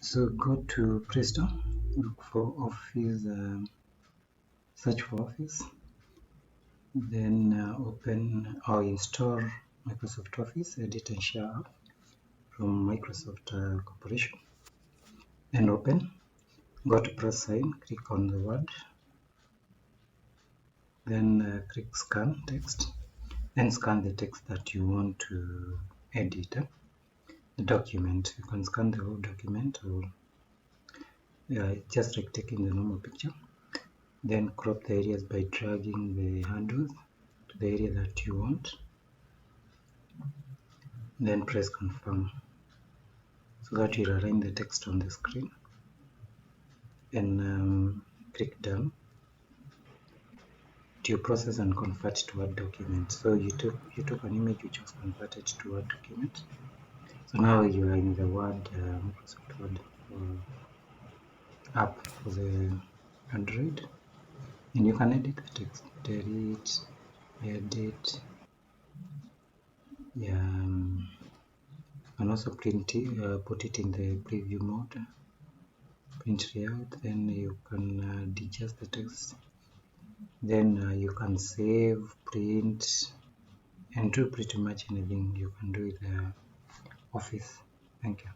So go to Play Store, look for Office, search for Office, then open or install Microsoft Office Edit and Share app from Microsoft Corporation, and open. Go to plus sign, click on the word, then click scan text, and scan the text that you want to edit. The document, you can scan the whole document, or just like taking the normal picture. Then crop the areas by dragging the handles to the area that you want. Then press confirm so that you'll align the text on the screen, and click done to process and convert to Word document. So you took an image which was converted to Word document. So now you are in the Word Microsoft Word app for the Android, and you can edit the text, delete, edit, and also print it, put it in the preview mode, print layout. Then you can digest the text, then you can save, print, and do pretty much anything you can do with the Office. Thank you.